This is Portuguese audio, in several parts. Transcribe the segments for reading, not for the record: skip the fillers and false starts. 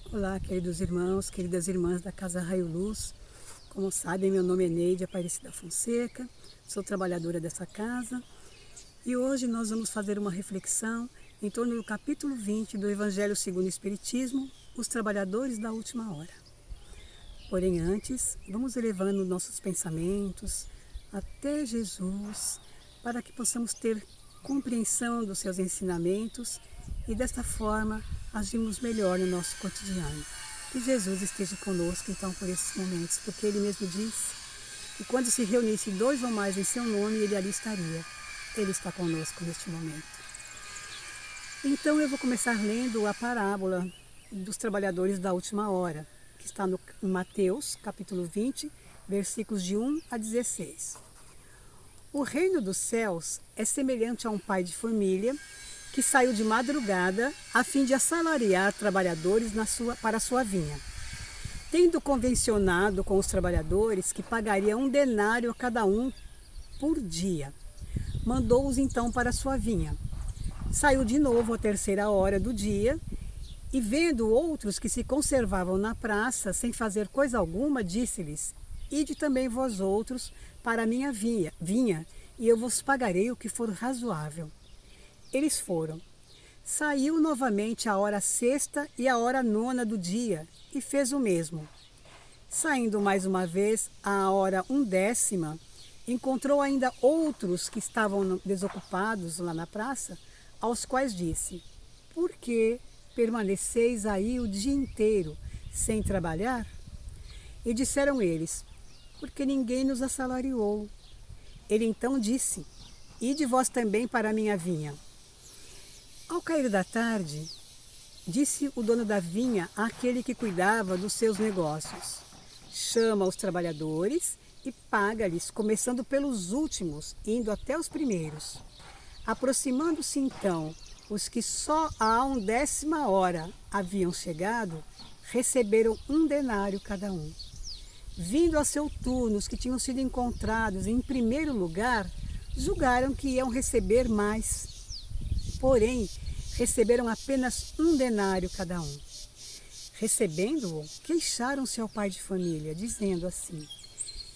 Olá, queridos irmãos, queridas irmãs da Casa Raio Luz. Como sabem, meu nome é Neide Aparecida Fonseca, sou trabalhadora dessa casa e hoje nós vamos fazer uma reflexão em torno do capítulo 20 do Evangelho segundo o Espiritismo, os trabalhadores da última hora. Porém, antes, vamos elevando nossos pensamentos até Jesus para que possamos ter compreensão dos seus ensinamentos e desta forma agirmos melhor no nosso cotidiano. Que Jesus esteja conosco então por esses momentos, porque Ele mesmo disse que quando se reunisse 2 ou mais em seu nome, Ele ali estaria. Ele está conosco neste momento. Então eu vou começar lendo a parábola dos trabalhadores da última hora, que está no Mateus, capítulo 20, versículos de 1 a 16. O reino dos céus é semelhante a um pai de família que saiu de madrugada a fim de assalariar trabalhadores para a sua vinha. Tendo convencionado com os trabalhadores que pagaria 1 denário a cada um por dia, mandou-os então para a sua vinha. Saiu de novo à 3ª hora do dia e, vendo outros que se conservavam na praça sem fazer coisa alguma, disse-lhes: Ide também vós outros para a minha vinha, e eu vos pagarei o que for razoável. Eles foram. Saiu novamente a hora 6ª e a hora 9ª do dia, e fez o mesmo. Saindo mais uma vez à hora 1/10, encontrou ainda outros que estavam desocupados lá na praça, aos quais disse: Por que permaneceis aí o dia inteiro, sem trabalhar? E disseram eles: Porque ninguém nos assalariou. Ele então disse: Ide vós também para a minha vinha. Ao cair da tarde, disse o dono da vinha àquele que cuidava dos seus negócios: Chama os trabalhadores e paga-lhes, começando pelos últimos, indo até os primeiros. Aproximando-se então os que só à 1/10 hora haviam chegado, receberam 1 denário cada um. Vindo a seu turno os que tinham sido encontrados em primeiro lugar, julgaram que iam receber mais. Porém, receberam apenas 1 denário cada um. Recebendo-o, queixaram-se ao pai de família, dizendo assim: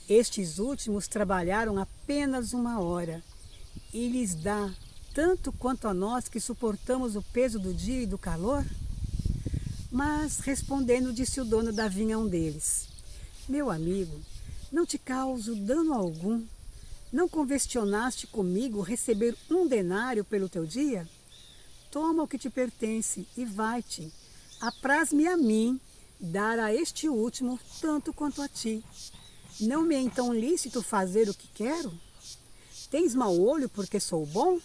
Estes últimos trabalharam apenas 1 hora, e lhes dá tanto quanto a nós que suportamos o peso do dia e do calor? Mas, respondendo, disse o dono da vinha a um deles: Meu amigo, não te causo dano algum. Não convencionaste comigo receber 1 denário pelo teu dia? Toma o que te pertence e vai-te. Apraz-me a mim dar a este último tanto quanto a ti. Não me é então lícito fazer o que quero? Tens mau olho porque sou bom?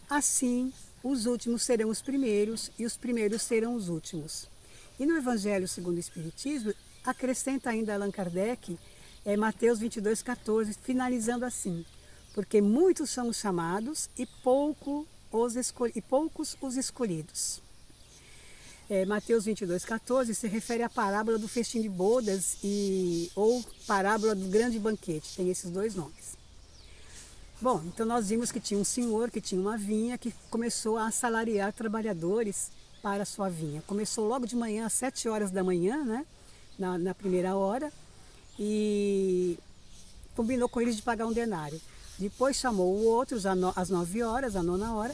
Assim, os últimos serão os primeiros e os primeiros serão os últimos. E no Evangelho segundo o Espiritismo, acrescenta ainda Allan Kardec, Mateus 22,14, finalizando assim: Porque muitos são os chamados e poucos os escolhidos. Mateus 22,14 se refere à parábola do festim de bodas ou parábola do grande banquete, tem esses 2 nomes. Bom, então nós vimos que tinha um senhor que tinha uma vinha que começou a assalariar trabalhadores para a sua vinha. Começou logo de manhã, às 7 horas da manhã, né? Na primeira hora, e combinou com eles de pagar 1 denário. Depois chamou outros às 9 horas, à 9ª hora,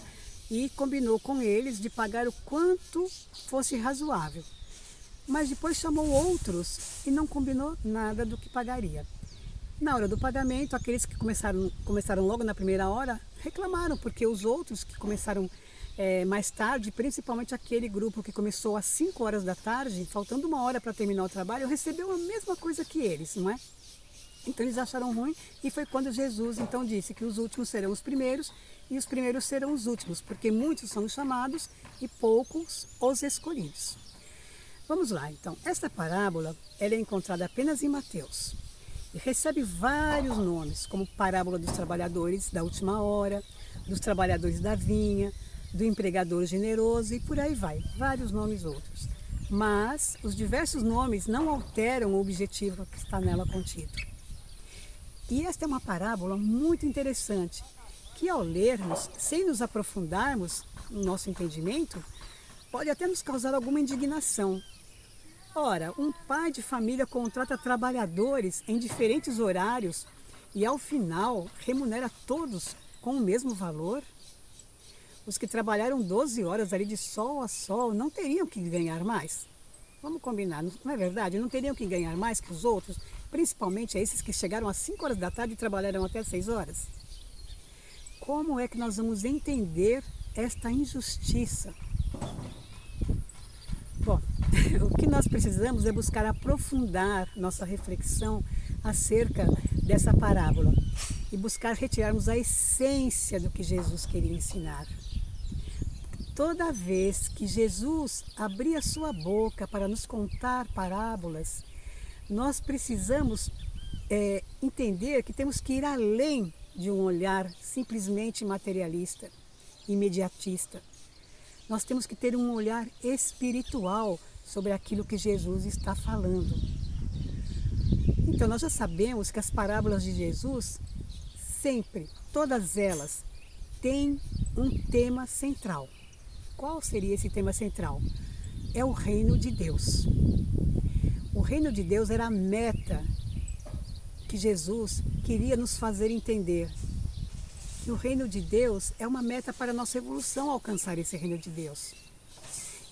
e combinou com eles de pagar o quanto fosse razoável. Mas depois chamou outros e não combinou nada do que pagaria. Na hora do pagamento, aqueles que começaram logo na primeira hora reclamaram, porque os outros que começaram mais tarde, principalmente aquele grupo que começou às 5 horas da tarde, faltando 1 hora para terminar o trabalho, recebeu a mesma coisa que eles, não é? Então eles acharam ruim, e foi quando Jesus então disse que os últimos serão os primeiros e os primeiros serão os últimos, porque muitos são os chamados e poucos os escolhidos. Vamos lá então, esta parábola ela é encontrada apenas em Mateus e recebe vários nomes, como parábola dos trabalhadores da última hora, dos trabalhadores da vinha, do empregador generoso e por aí vai, vários nomes outros. Mas os diversos nomes não alteram o objetivo que está nela contido. E esta é uma parábola muito interessante, que ao lermos, sem nos aprofundarmos no nosso entendimento, pode até nos causar alguma indignação. Ora, um pai de família contrata trabalhadores em diferentes horários e ao final remunera todos com o mesmo valor? Os que trabalharam 12 horas ali de sol a sol não teriam que ganhar mais? Vamos combinar, não é verdade? Não teriam que ganhar mais que os outros, principalmente esses que chegaram às 5 horas da tarde e trabalharam até 6 horas? Como é que nós vamos entender esta injustiça? Bom, o que nós precisamos é buscar aprofundar nossa reflexão acerca dessa parábola e buscar retirarmos a essência do que Jesus queria ensinar. Toda vez que Jesus abria sua boca para nos contar parábolas, nós precisamos entender que temos que ir além de um olhar simplesmente materialista, imediatista. Nós temos que ter um olhar espiritual sobre aquilo que Jesus está falando. Então, nós já sabemos que as parábolas de Jesus, sempre, todas elas, têm um tema central. Qual seria esse tema central? É o reino de Deus. O reino de Deus era a meta que Jesus queria nos fazer entender. E o reino de Deus é uma meta para a nossa evolução alcançar esse reino de Deus.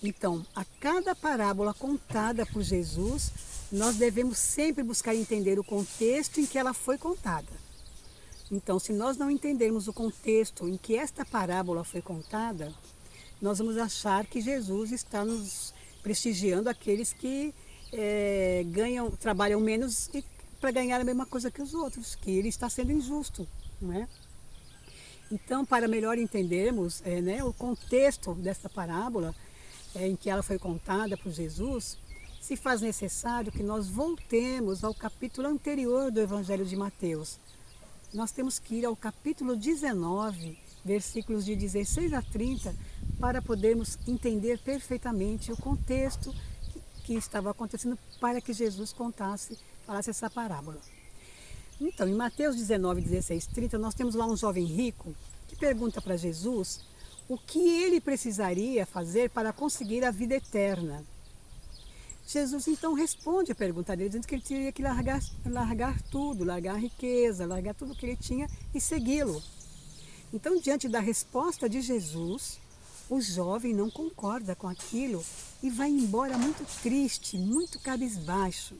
Então, a cada parábola contada por Jesus, nós devemos sempre buscar entender o contexto em que ela foi contada. Então, se nós não entendermos o contexto em que esta parábola foi contada, nós vamos achar que Jesus está nos prestigiando aqueles que trabalham menos para ganhar a mesma coisa que os outros, que ele está sendo injusto, não é? Então, para melhor entendermos o contexto desta parábola em que ela foi contada por Jesus, se faz necessário que nós voltemos ao capítulo anterior do Evangelho de Mateus. Nós temos que ir ao capítulo 19, versículos de 16 a 30, para podermos entender perfeitamente o contexto que estava acontecendo para que Jesus falasse essa parábola. Então, em Mateus 19, 16, 30, nós temos lá um jovem rico que pergunta para Jesus o que ele precisaria fazer para conseguir a vida eterna. Jesus então responde a pergunta dele, dizendo que ele teria que largar tudo, largar a riqueza, largar tudo que ele tinha e segui-lo. Então, diante da resposta de Jesus, o jovem não concorda com aquilo e vai embora muito triste, muito cabisbaixo.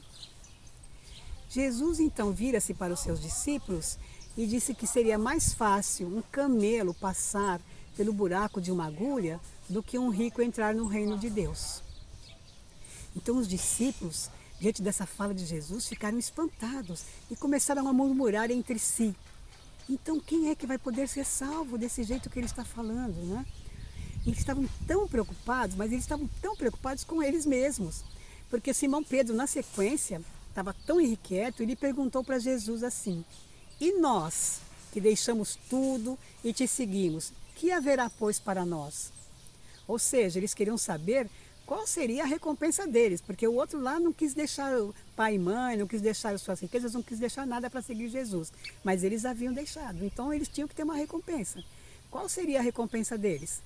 Jesus então vira-se para os seus discípulos e disse que seria mais fácil um camelo passar pelo buraco de uma agulha do que um rico entrar no reino de Deus. Então os discípulos, diante dessa fala de Jesus, ficaram espantados e começaram a murmurar entre si. Então quem é que vai poder ser salvo desse jeito que ele está falando, né? Eles estavam tão preocupados, mas eles estavam tão preocupados com eles mesmos. Porque Simão Pedro, na sequência, estava tão irrequieto e lhe perguntou para Jesus assim: e nós, que deixamos tudo e te seguimos, que haverá, pois, para nós? Ou seja, eles queriam saber qual seria a recompensa deles, porque o outro lá não quis deixar o pai e mãe, não quis deixar as suas riquezas, não quis deixar nada para seguir Jesus. Mas eles haviam deixado, então eles tinham que ter uma recompensa. Qual seria a recompensa deles?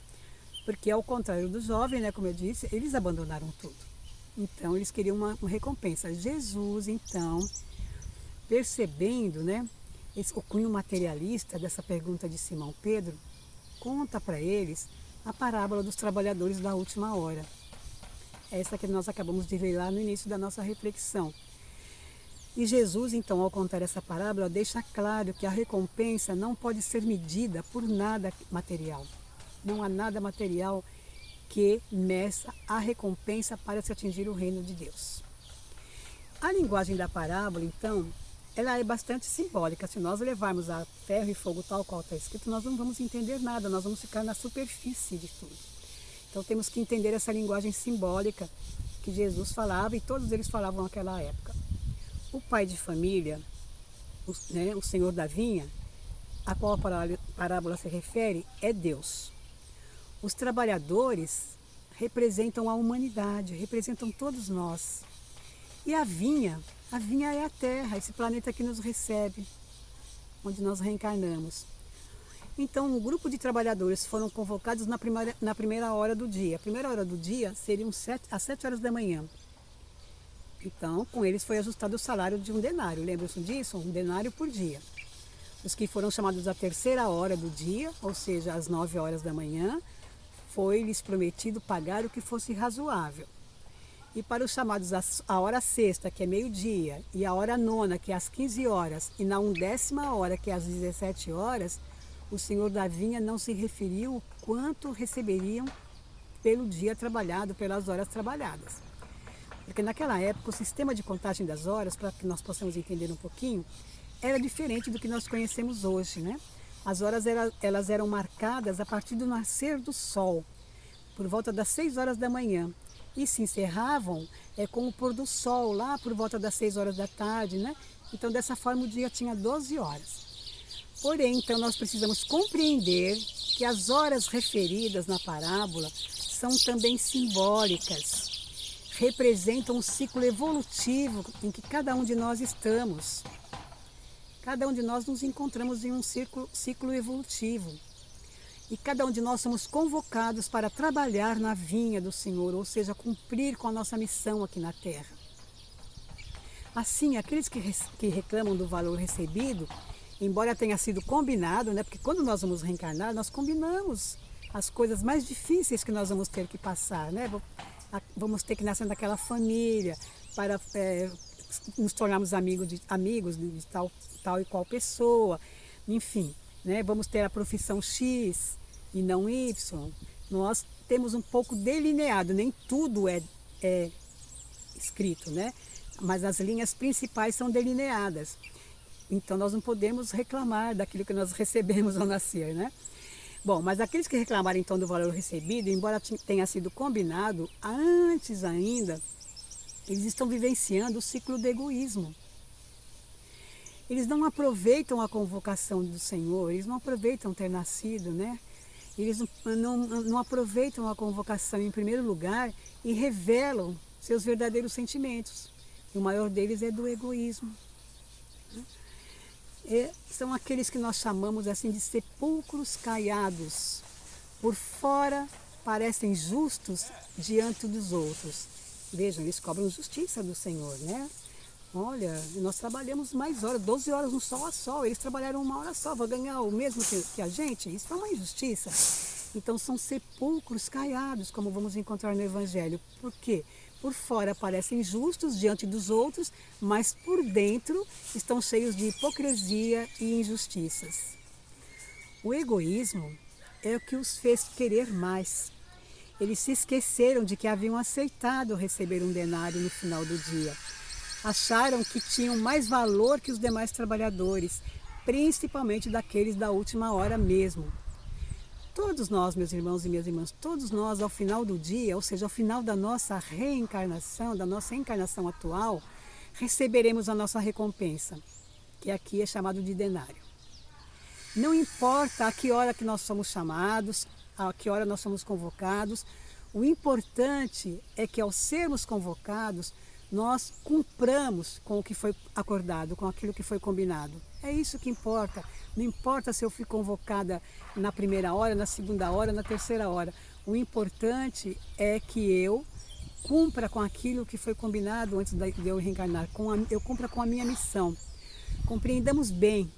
Porque ao contrário do jovem, como eu disse, eles abandonaram tudo. Então eles queriam uma recompensa. Jesus, então, percebendo o cunho materialista dessa pergunta de Simão Pedro, conta para eles a parábola dos trabalhadores da última hora. Essa que nós acabamos de ler lá no início da nossa reflexão. E Jesus, então, ao contar essa parábola, deixa claro que a recompensa não pode ser medida por nada material. Não há nada material que meça a recompensa para se atingir o reino de Deus. A linguagem da parábola, então, ela é bastante simbólica. Se nós levarmos a ferro e fogo tal qual está escrito, nós não vamos entender nada, nós vamos ficar na superfície de tudo. Então temos que entender essa linguagem simbólica que Jesus falava e todos eles falavam naquela época. O pai de família, o senhor da vinha, a qual a parábola se refere, é Deus. Os trabalhadores representam a humanidade, representam todos nós. E a vinha é a terra, esse planeta que nos recebe, onde nós reencarnamos. Então, um grupo de trabalhadores foram convocados na primeira hora do dia. A primeira hora do dia seriam às 7 horas da manhã. Então, com eles foi ajustado o salário de 1 denário. Lembram-se disso? 1 denário por dia. Os que foram chamados à terceira hora do dia, ou seja, às 9 horas da manhã, foi-lhes prometido pagar o que fosse razoável. E para os chamados à hora sexta, que é meio-dia, e a hora nona, que é às 15 horas, e na 1ª hora, que é às 17 horas, o senhor da vinha não se referiu o quanto receberiam pelo dia trabalhado, pelas horas trabalhadas. Porque naquela época o sistema de contagem das horas, para que nós possamos entender um pouquinho, era diferente do que nós conhecemos hoje, né? As horas elas eram marcadas a partir do nascer do sol, por volta das 6 horas da manhã, e se encerravam com o pôr do sol, lá por volta das 6 horas da tarde, né? Então dessa forma o dia tinha 12 horas. Porém, então nós precisamos compreender que as horas referidas na parábola são também simbólicas, representam um ciclo evolutivo em que cada um de nós estamos. Cada um de nós nos encontramos em um ciclo evolutivo. E cada um de nós somos convocados para trabalhar na vinha do Senhor, ou seja, cumprir com a nossa missão aqui na terra. Assim, aqueles que reclamam do valor recebido, embora tenha sido combinado, né? Porque quando nós vamos reencarnar, nós combinamos as coisas mais difíceis que nós vamos ter que passar, né? Vamos ter que nascer naquela família para nos tornarmos amigos de tal e qual pessoa, enfim, né? Vamos ter a profissão X e não Y. Nós temos um pouco delineado, nem tudo é escrito, né? Mas as linhas principais são delineadas. Então nós não podemos reclamar daquilo que nós recebemos ao nascer, né? Bom, mas aqueles que reclamarem então do valor recebido, embora tenha sido combinado, antes ainda, eles estão vivenciando o ciclo do egoísmo. Eles não aproveitam a convocação do Senhor, eles não aproveitam ter nascido, né? Eles não aproveitam a convocação em primeiro lugar e revelam seus verdadeiros sentimentos. E o maior deles é do egoísmo. São aqueles que nós chamamos assim de sepulcros caiados. Por fora parecem justos diante dos outros. Vejam, eles cobram justiça do Senhor, né? Olha, nós trabalhamos mais horas, 12 horas no sol a sol, eles trabalharam 1 hora só, vão ganhar o mesmo que a gente? Isso é uma injustiça. Então são sepulcros caiados, como vamos encontrar no Evangelho. Por quê? Por fora parecem justos diante dos outros, mas por dentro estão cheios de hipocrisia e injustiças. O egoísmo é o que os fez querer mais. Eles se esqueceram de que haviam aceitado receber 1 denário no final do dia. Acharam que tinham mais valor que os demais trabalhadores, principalmente daqueles da última hora mesmo. Todos nós, meus irmãos e minhas irmãs, todos nós ao final do dia, ou seja, ao final da nossa reencarnação, da nossa encarnação atual, receberemos a nossa recompensa, que aqui é chamado de denário. Não importa a que hora que nós somos chamados, a que hora nós somos convocados, o importante é que ao sermos convocados, nós cumpramos com o que foi acordado, com aquilo que foi combinado. É isso que importa. Não importa se eu fui convocada na primeira hora, na segunda hora, na terceira hora. O importante é que eu cumpra com aquilo que foi combinado antes de eu reencarnar. Eu cumpra com a minha missão. Compreendamos bem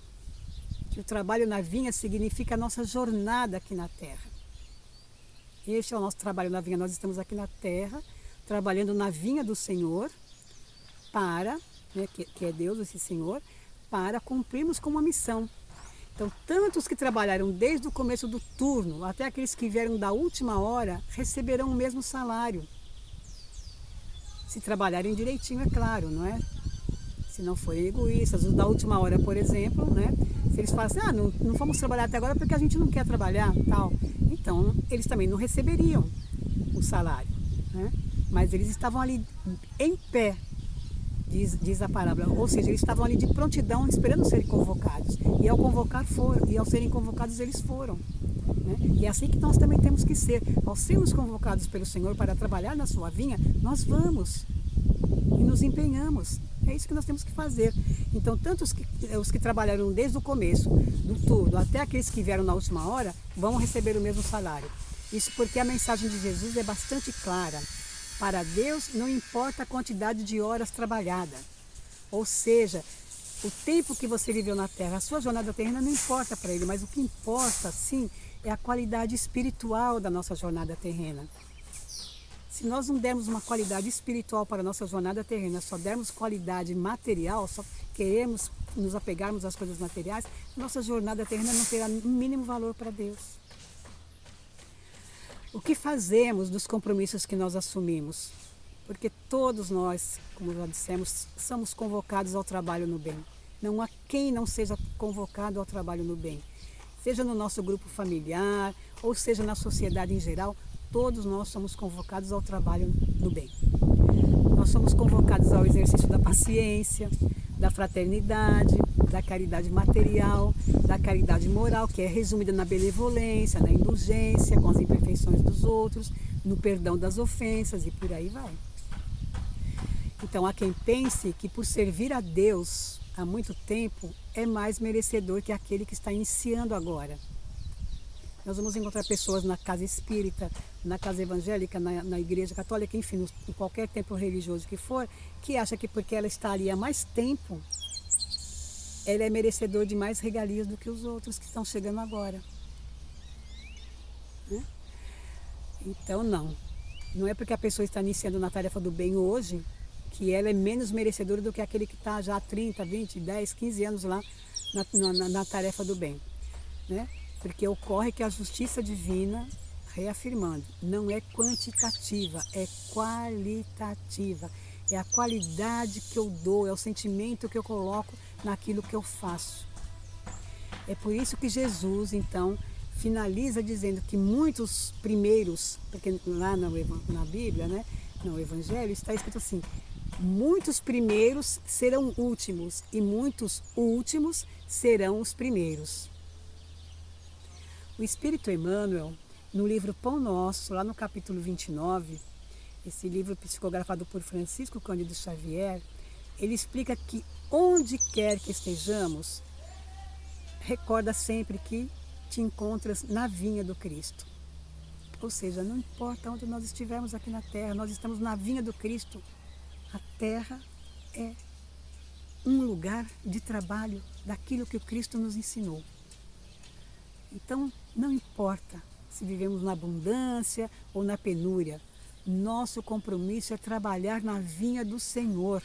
que o trabalho na vinha significa a nossa jornada aqui na Terra. Este é o nosso trabalho na vinha. Nós estamos aqui na Terra, trabalhando na vinha do Senhor, que é Deus, esse Senhor, para cumprirmos com uma missão. Então, tanto os que trabalharam desde o começo do turno, até aqueles que vieram da última hora, receberão o mesmo salário. Se trabalharem direitinho, é claro, não é? Se não forem egoístas, os da última hora, por exemplo, né? Se eles falam assim, não vamos trabalhar até agora porque a gente não quer trabalhar, tal. Então, eles também não receberiam o salário, né? Mas eles estavam ali em pé, diz a parábola, ou seja, eles estavam ali de prontidão, esperando serem convocados. E ao serem convocados, eles foram. Né? E é assim que nós também temos que ser. Ao sermos convocados pelo Senhor para trabalhar na sua vinha, nós vamos e nos empenhamos. É isso que nós temos que fazer. Então, tanto os que trabalharam desde o começo do turno até aqueles que vieram na última hora, vão receber o mesmo salário. Isso porque a mensagem de Jesus é bastante clara. Para Deus não importa a quantidade de horas trabalhada. Ou seja, o tempo que você viveu na Terra, a sua jornada terrena não importa para Ele, mas o que importa, sim, é a qualidade espiritual da nossa jornada terrena. Se nós não dermos uma qualidade espiritual para a nossa jornada terrena, só dermos qualidade material, só queremos nos apegarmos às coisas materiais, nossa jornada terrena não terá o mínimo valor para Deus. O que fazemos dos compromissos que nós assumimos? Porque todos nós, como já dissemos, somos convocados ao trabalho no bem. Não há quem não seja convocado ao trabalho no bem. Seja no nosso grupo familiar, ou seja na sociedade em geral, todos nós somos convocados ao trabalho no bem. Nós somos convocados ao exercício da paciência, da fraternidade, da caridade material, da caridade moral, que é resumida na benevolência, na indulgência com as imperfeições dos outros, no perdão das ofensas e por aí vai. Então há quem pense que por servir a Deus há muito tempo é mais merecedor que aquele que está iniciando agora. Nós vamos encontrar pessoas na casa espírita, na casa evangélica, na igreja católica, enfim, em qualquer templo religioso que for, que acha que porque ela está ali há mais tempo, ela é merecedor de mais regalias do que os outros que estão chegando agora. Né? Então não é porque a pessoa está iniciando na tarefa do bem hoje, que ela é menos merecedora do que aquele que está já há 30, 20, 10, 15 anos lá na tarefa do bem. Né? Porque ocorre que a justiça divina, reafirmando, não é quantitativa, é qualitativa. É a qualidade que eu dou, é o sentimento que eu coloco naquilo que eu faço. É por isso que Jesus, então, finaliza dizendo que muitos primeiros, porque lá na Bíblia, né, no Evangelho, está escrito assim, muitos primeiros serão últimos e muitos últimos serão os primeiros. O Espírito Emmanuel, no livro Pão Nosso, lá no capítulo 29, esse livro psicografado por Francisco Cândido Xavier, ele explica que onde quer que estejamos, recorda sempre que te encontras na vinha do Cristo. Ou seja, não importa onde nós estivermos aqui na Terra, nós estamos na vinha do Cristo. A Terra é um lugar de trabalho daquilo que o Cristo nos ensinou. Então, não importa se vivemos na abundância ou na penúria, nosso compromisso é trabalhar na vinha do Senhor,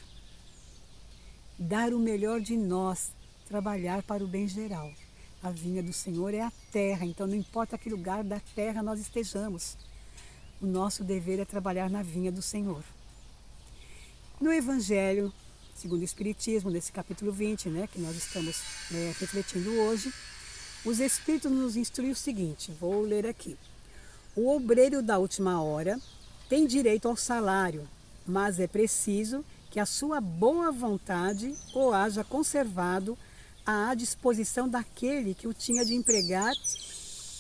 dar o melhor de nós, trabalhar para o bem geral. A vinha do Senhor é a terra, então não importa que lugar da terra nós estejamos, o nosso dever é trabalhar na vinha do Senhor. No Evangelho, segundo o Espiritismo, nesse capítulo 20, né, que nós estamos refletindo hoje, os Espíritos nos instruem o seguinte, vou ler aqui. O obreiro da última hora tem direito ao salário, mas é preciso que a sua boa vontade o haja conservado à disposição daquele que o tinha de empregar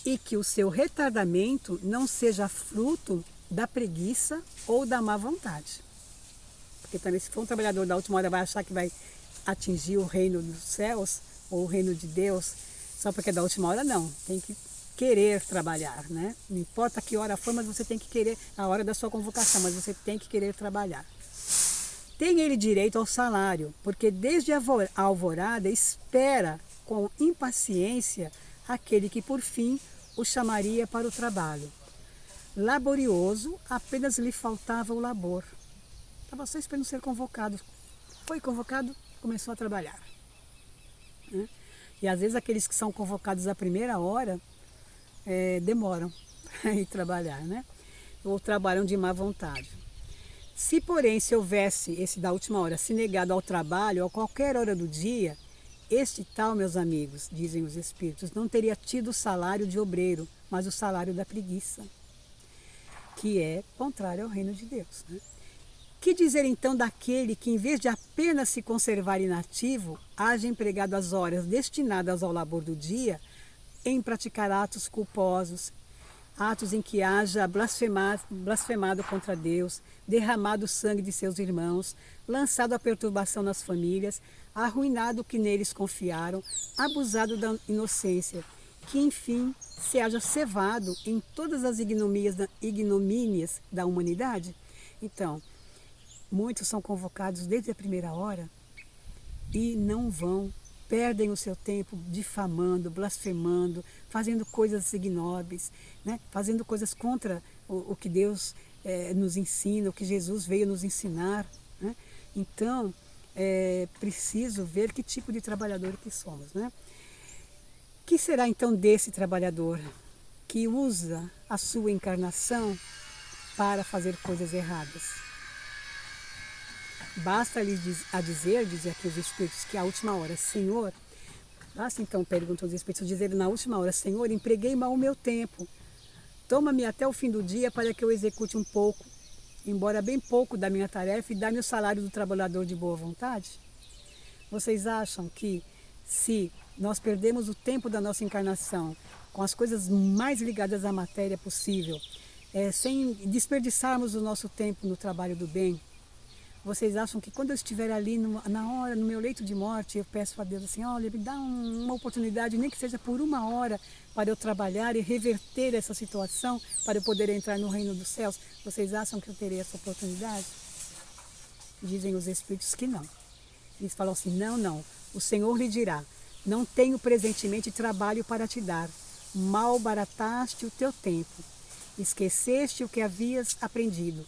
e que o seu retardamento não seja fruto da preguiça ou da má vontade. Porque também se for um trabalhador da última hora vai achar que vai atingir o reino dos céus ou o reino de Deus, só porque é da última hora não, tem que querer trabalhar, né? Não importa que hora for, mas você tem que querer, a hora da sua convocação, mas você tem que querer trabalhar. Tem ele direito ao salário, porque desde a alvorada espera com impaciência aquele que por fim o chamaria para o trabalho. Laborioso, apenas lhe faltava o labor. Estava só esperando ser convocado. Foi convocado, começou a trabalhar. Né? E às vezes aqueles que são convocados à primeira hora demoram para ir trabalhar, né? Ou trabalham de má vontade. Se, porém, se houvesse esse da última hora se negado ao trabalho a qualquer hora do dia, este tal, meus amigos, dizem os Espíritos, não teria tido o salário de obreiro, mas o salário da preguiça, que é contrário ao reino de Deus. Né? Que dizer então daquele que, em vez de apenas se conservar inativo, haja empregado as horas destinadas ao labor do dia em praticar atos culposos, atos em que haja blasfemado contra Deus, derramado o sangue de seus irmãos, lançado a perturbação nas famílias, arruinado o que neles confiaram, abusado da inocência, que enfim se haja cevado em todas as ignomínias da humanidade? Então, muitos são convocados desde a primeira hora e não vão, perdem o seu tempo difamando, blasfemando, fazendo coisas ignóbeis, né? Fazendo coisas contra o que Deus nos ensina, o que Jesus veio nos ensinar, né? Então, é preciso ver que tipo de trabalhador que somos, né? O que será então desse trabalhador que usa a sua encarnação para fazer coisas erradas? Basta-lhes dizer, dizem aqui os Espíritos, que a última hora, Senhor, basta então, perguntam os Espíritos, dizer na última hora, Senhor, empreguei mal o meu tempo, toma-me até o fim do dia para que eu execute um pouco, embora bem pouco da minha tarefa, e dá-me o salário do trabalhador de boa vontade? Vocês acham que se nós perdemos o tempo da nossa encarnação com as coisas mais ligadas à matéria possível, sem desperdiçarmos o nosso tempo no trabalho do bem, vocês acham que quando eu estiver ali na hora, no meu leito de morte, eu peço a Deus assim, olha, me dá uma oportunidade, nem que seja por uma hora, para eu trabalhar e reverter essa situação, para eu poder entrar no reino dos céus? Vocês acham que eu terei essa oportunidade? Dizem os Espíritos que não. Eles falam assim, não, o Senhor lhe dirá, não tenho presentemente trabalho para te dar, mal barataste o teu tempo, esqueceste o que havias aprendido,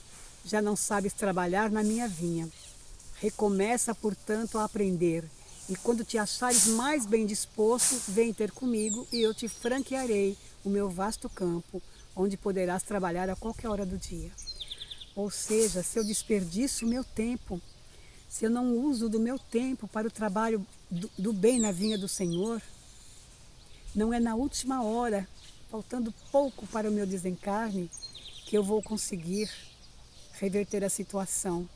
já não sabes trabalhar na minha vinha. Recomeça, portanto, a aprender, e quando te achares mais bem disposto, vem ter comigo e eu te franquearei o meu vasto campo, onde poderás trabalhar a qualquer hora do dia. Ou seja, se eu desperdiço o meu tempo, se eu não uso do meu tempo para o trabalho do bem na vinha do Senhor, não é na última hora, faltando pouco para o meu desencarne, que eu vou conseguir reverter a situação.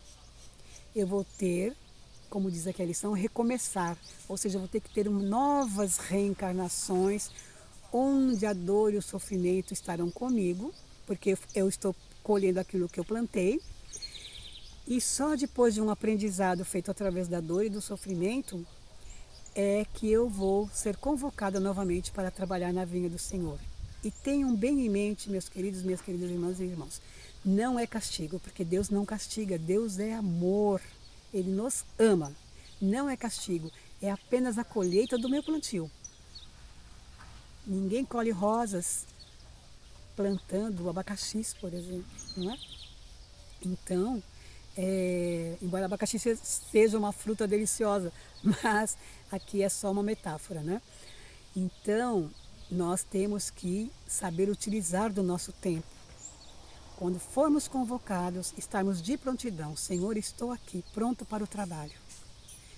Eu vou ter, como diz aqui a lição, recomeçar. Ou seja, eu vou ter que ter novas reencarnações, onde a dor e o sofrimento estarão comigo, porque eu estou colhendo aquilo que eu plantei. E só depois de um aprendizado feito através da dor e do sofrimento, é que eu vou ser convocada novamente para trabalhar na vinha do Senhor. E tenham bem em mente, meus queridos, minhas queridas irmãs e irmãos, não é castigo, porque Deus não castiga, Deus é amor, Ele nos ama. Não é castigo, é apenas a colheita do meu plantio. Ninguém colhe rosas plantando abacaxis, por exemplo, não é? Então, embora abacaxi seja uma fruta deliciosa, mas aqui é só uma metáfora, né? Então, nós temos que saber utilizar do nosso tempo. Quando formos convocados, estarmos de prontidão. Senhor, estou aqui, pronto para o trabalho.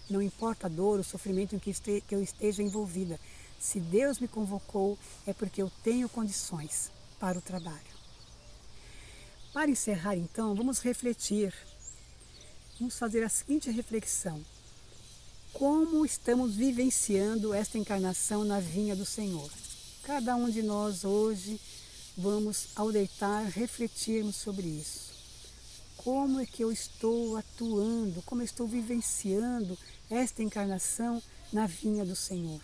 Não importa a dor, o sofrimento em que eu esteja envolvida. Se Deus me convocou, é porque eu tenho condições para o trabalho. Para encerrar, então, vamos refletir. Vamos fazer a seguinte reflexão. Como estamos vivenciando esta encarnação na vinha do Senhor? Cada um de nós hoje vamos, ao deitar, refletirmos sobre isso. Como é que eu estou atuando, como eu estou vivenciando esta encarnação na vinha do Senhor?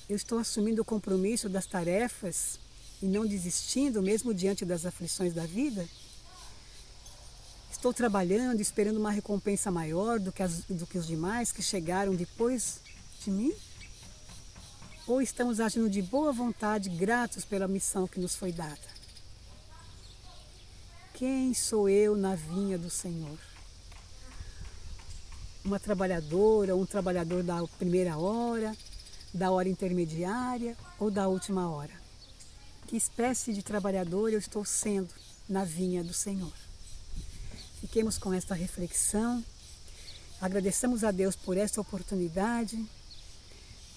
Eu estou assumindo o compromisso das tarefas e não desistindo mesmo diante das aflições da vida? Estou trabalhando, esperando uma recompensa maior do que os demais que chegaram depois de mim? Ou estamos agindo de boa vontade, gratos pela missão que nos foi dada? Quem sou eu na vinha do Senhor? Uma trabalhadora, um trabalhador da primeira hora, da hora intermediária ou da última hora? Que espécie de trabalhador eu estou sendo na vinha do Senhor? Fiquemos com esta reflexão, agradeçamos a Deus por esta oportunidade,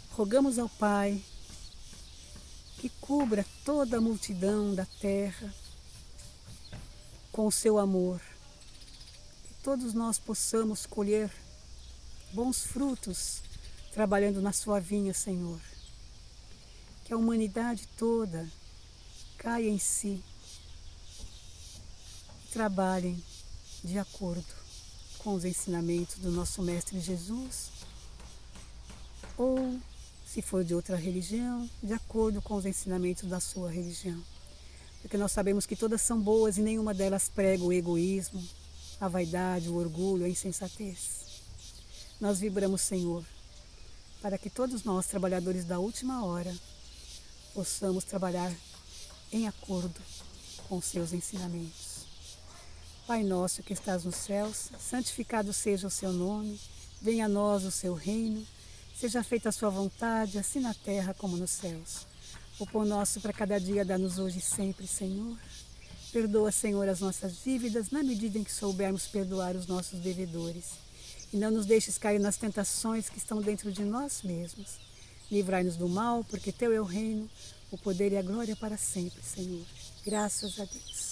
rogamos ao Pai que cubra toda a multidão da terra com o seu amor, que todos nós possamos colher bons frutos trabalhando na sua vinha, Senhor, que a humanidade toda caia em si e trabalhem de acordo com os ensinamentos do nosso Mestre Jesus, ou, se for de outra religião, de acordo com os ensinamentos da sua religião. porque nós sabemos que todas são boas e nenhuma delas prega o egoísmo, a vaidade, o orgulho, a insensatez. Nós vibramos, Senhor, para que todos nós, trabalhadores da última hora, possamos trabalhar em acordo com os seus ensinamentos. Pai nosso que estás nos céus, santificado seja o seu nome, venha a nós o seu reino, seja feita a sua vontade, assim na terra como nos céus. O pão nosso para cada dia dá-nos hoje e sempre, Senhor. Perdoa, Senhor, as nossas dívidas, na medida em que soubermos perdoar os nossos devedores. E não nos deixes cair nas tentações que estão dentro de nós mesmos. Livrai-nos do mal, porque teu é o reino, o poder e a glória para sempre, Senhor. Graças a Deus.